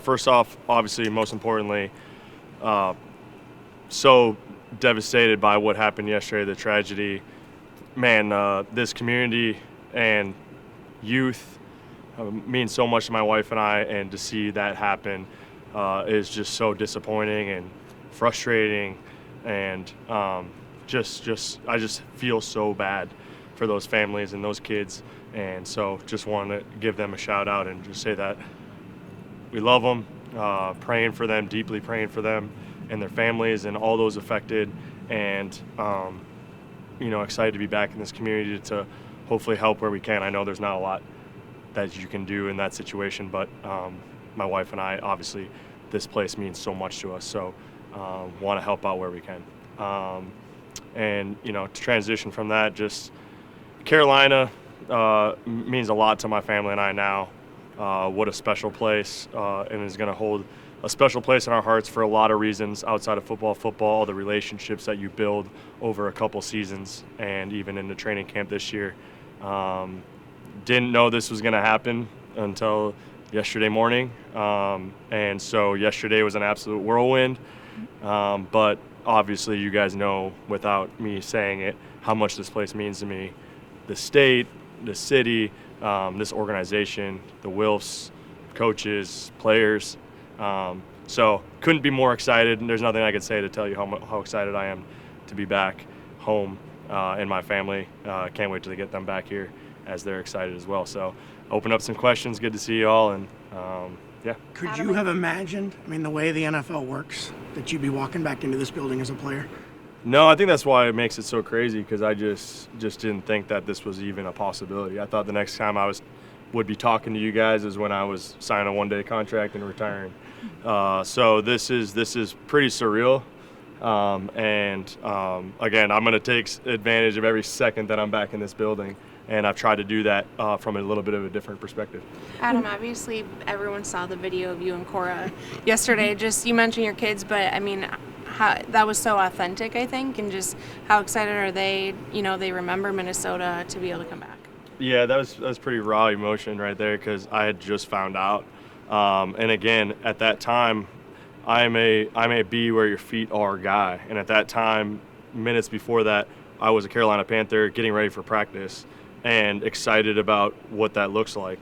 First off, obviously, most importantly, so devastated by what happened yesterday, the tragedy. Man, this community and youth means so much to my wife and I, and to see that happen is just so disappointing and frustrating, and I just feel so bad for those families and those kids, and so just want to give them a shout out and just say that we love them, praying for them, deeply praying for them and their families and all those affected, and excited to be back in this community to hopefully help where we can. I know there's not a lot that you can do in that situation, but my wife and I, obviously, this place means so much to us, so want to help out where we can. And to transition from that, just Carolina means a lot to my family and I now. What a special place, and is going to hold a special place in our hearts for a lot of reasons outside of football, the relationships that you build over a couple seasons and even in the training camp this year. Didn't know this was going to happen until yesterday morning, and so yesterday was an absolute whirlwind, but obviously you guys know without me saying it how much this place means to me, the state, the city, this organization, the Wilfs, coaches, players. So couldn't be more excited, and there's nothing I could say to tell you how excited I am to be back home and my family. Can't wait to get them back here as they're excited as well. So open up some questions. Good to see you all, and yeah. Could you have imagined, the way the NFL works, that you'd be walking back into this building as a player? No, I think that's why it makes it so crazy, because I just didn't think that this was even a possibility. I thought the next time I would be talking to you guys is when I was signing a one-day contract and retiring. So this is pretty surreal. Again, I'm going to take advantage of every second that I'm back in this building, and I've tried to do that from a little bit of a different perspective. Adam, obviously everyone saw the video of you and Cora yesterday. Just, you mentioned your kids, but that was so authentic, I think, and just how excited are they? They remember Minnesota to be able to come back. Yeah, that was pretty raw emotion right there, because I had just found out, and again, at that time, I'm a be where your feet are guy, and at that time, minutes before that, I was a Carolina Panther getting ready for practice, and excited about what that looked like,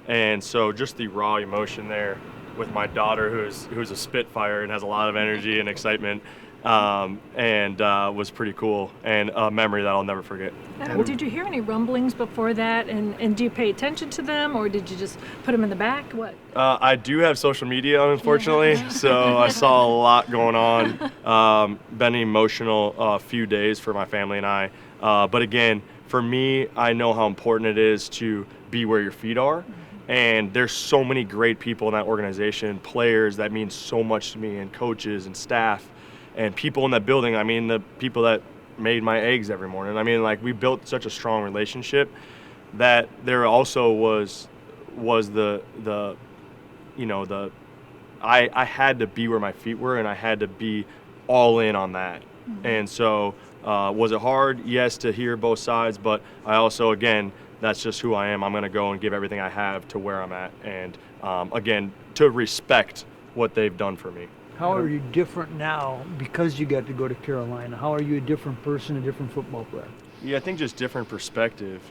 and so just the raw emotion there with my daughter, who's a spitfire and has a lot of energy and excitement, was pretty cool, and a memory that I'll never forget. Adam, did you hear any rumblings before that, and do you pay attention to them, or did you just put them in the back? What? I do have social media, unfortunately, so I saw a lot going on. Been an emotional few days for my family and I, but again, for me, I know how important it is to be where your feet are. And there's so many great people in that organization, players that mean so much to me, and coaches and staff and people in that building. The people that made my eggs every morning. We built such a strong relationship that there also was I had to be where my feet were, and I had to be all in on that. Mm-hmm. And so was it hard? Yes, to hear both sides, but I also, again, that's just who I am. I'm going to go and give everything I have to where I'm at, and again, to respect what they've done for me. How are you different now because you got to go to Carolina? How are you a different person, a different football player? Yeah, I think just different perspective,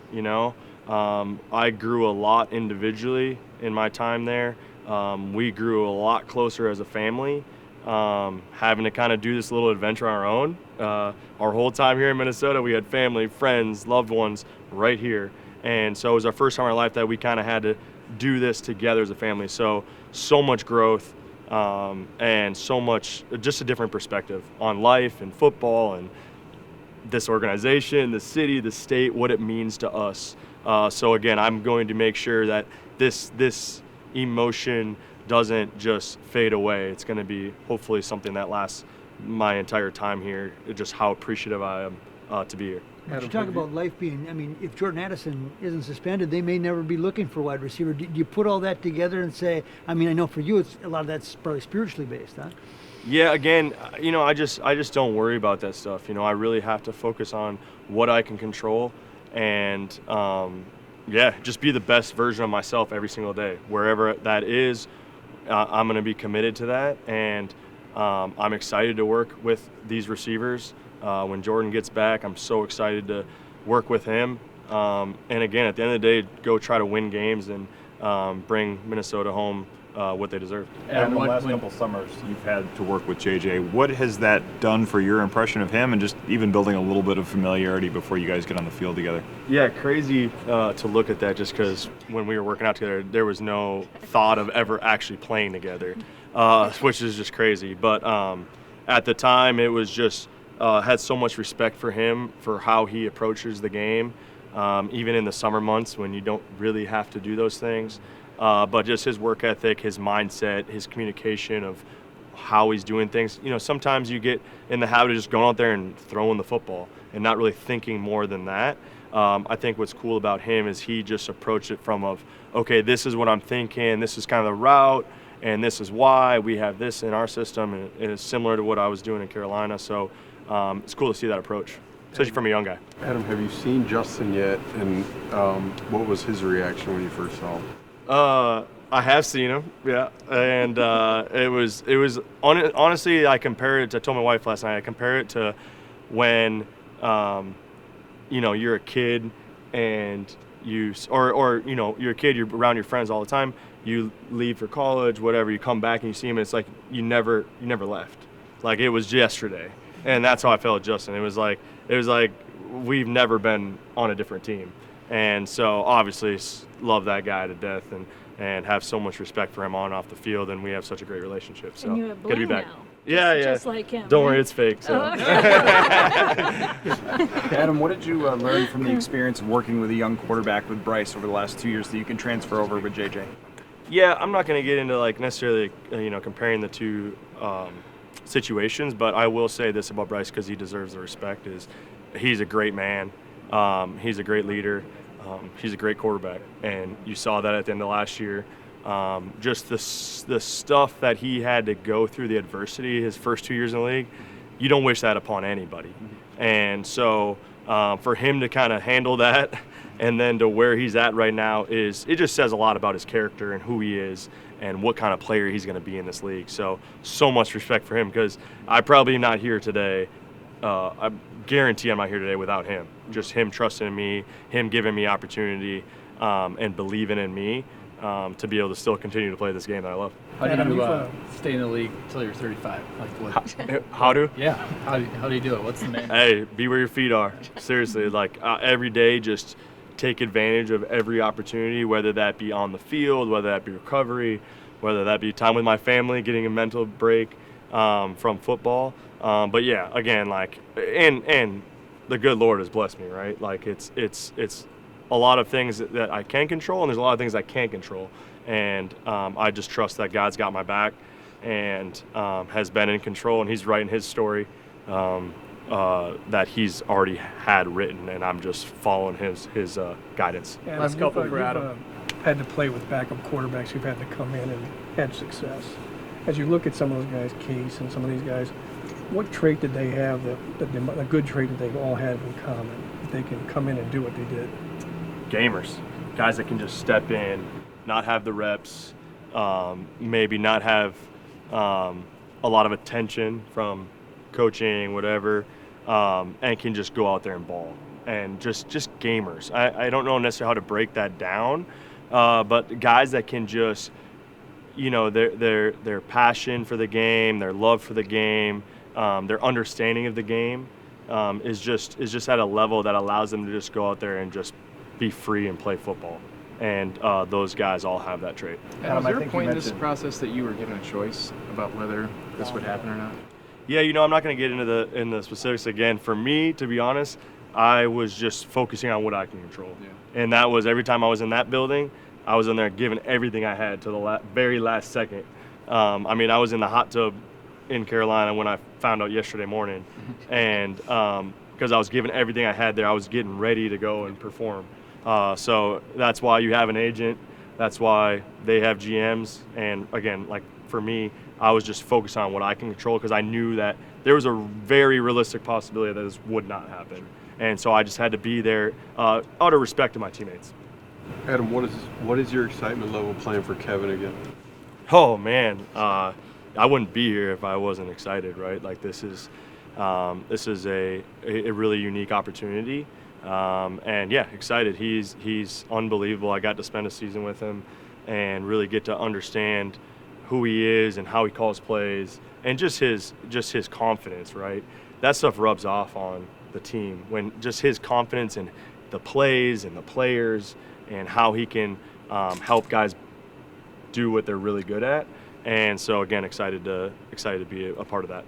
I grew a lot individually in my time there. We grew a lot closer as a family, having to kind of do this little adventure on our own. Our whole time here in Minnesota, we had family, friends, loved ones right here. And so it was our first time in our life that we kind of had to do this together as a family. So much growth, and so much, just a different perspective on life and football and this organization, the city, the state, what it means to us. So again, I'm going to make sure that this emotion doesn't just fade away. It's going to be hopefully something that lasts my entire time here, just how appreciative I am to be here. You talk about life being, if Jordan Addison isn't suspended, they may never be looking for a wide receiver. Do you put all that together and say, I know for you, it's a lot of that's probably spiritually based, huh? Yeah, again, I just don't worry about that stuff. I really have to focus on what I can control, and yeah, just be the best version of myself every single day. Wherever that is, I'm going to be committed to that, and I'm excited to work with these receivers. When Jordan gets back, I'm so excited to work with him. And again, at the end of the day, go try to win games and bring Minnesota home what they deserve. And the last couple summers you've had to work with JJ, what has that done for your impression of him and just even building a little bit of familiarity before you guys get on the field together? Yeah, crazy to look at that just because when we were working out together, there was no thought of ever actually playing together, which is just crazy. But at the time, it was just had so much respect for him, for how he approaches the game, even in the summer months when you don't really have to do those things. But just his work ethic, his mindset, his communication of how he's doing things. You know, sometimes you get in the habit of just going out there and throwing the football and not really thinking more than that. I think what's cool about him is he just approached it from okay, this is what I'm thinking, this is kind of the route, and this is why we have this in our system, and it's similar to what I was doing in Carolina. So it's cool to see that approach, especially from a young guy. Adam, have you seen Justin yet, and what was his reaction when you first saw him? I have seen him, yeah, and it was honestly, I compare it to, I told my wife last night, I compare it to when you're a kid and you're a kid, you're around your friends all the time, you leave for college, whatever, you come back and you see him, and it's like you never left, like it was yesterday. And that's how I felt with Justin. It was like we've never been on a different team. And so obviously love that guy to death and have so much respect for him on and off the field, and we have such a great relationship. So and you have good to be back. now. Yeah. Just like him. Don't right? worry, it's fake. So. Oh, okay. Adam, what did you learn from the experience of working with a young quarterback with Bryce over the last 2 years that you can transfer over with JJ? Yeah, I'm not going to get into necessarily comparing the two situations, but I will say this about Bryce because he deserves the respect: is he's a great man, he's a great leader. He's a great quarterback, and you saw that at the end of last year. Just the stuff that he had to go through, the adversity his first 2 years in the league, you don't wish that upon anybody. And so for him to kind of handle that and then to where he's at right now, it just says a lot about his character and who he is and what kind of player he's going to be in this league. So much respect for him, because I probably am not here today. I guarantee I'm not here today without him. Just him trusting in me, him giving me opportunity, and believing in me to be able to still continue to play this game that I love. How do you stay in the league until you're 35? Like what? How do? Yeah. How do you do it? What's the name? Hey, be where your feet are. Seriously, every day, just take advantage of every opportunity, whether that be on the field, whether that be recovery, whether that be time with my family, getting a mental break from football. But yeah, again, and the good Lord has blessed me, right? Like it's a lot of things that I can control, and there's a lot of things I can't control. And I just trust that God's got my back and has been in control, and he's writing his story that he's already had written, and I'm just following his guidance. Adam, Last couple for Adam. Had to play with backup quarterbacks who've had to come in and had success. As you look at some of those guys, Case and some of these guys, what trait did they have a good trait that they all had in common, that they can come in and do what they did? Gamers, guys that can just step in, not have the reps, maybe not have a lot of attention from coaching, whatever, and can just go out there and ball. And just gamers. I don't know necessarily how to break that down, but guys that can just, their passion for the game, their love for the game, their understanding of the game is just at a level that allows them to just go out there and just be free and play football. And those guys all have that trait. Adam, was there a point in this process that you were given a choice about whether this would happen or not? Yeah, I'm not going to get into the specifics again. For me, to be honest, I was just focusing on what I can control. Yeah. And that was every time I was in that building, I was in there giving everything I had to the very last second. I was in the hot tub in Carolina when I found out yesterday morning. And because I was giving everything I had there, I was getting ready to go and perform. So that's why you have an agent. That's why they have GMs. And again, for me, I was just focused on what I can control, because I knew that there was a very realistic possibility that this would not happen. And so I just had to be there out of respect to my teammates. Adam, what is your excitement level playing for Kevin again? Oh man, I wouldn't be here if I wasn't excited, right? Like this is a really unique opportunity, and yeah, excited. He's unbelievable. I got to spend a season with him, and really get to understand who he is and how he calls plays, and just his confidence, right? That stuff rubs off on the team when just his confidence in the plays and the players and how he can help guys do what they're really good at. And so again, excited to be a part of that.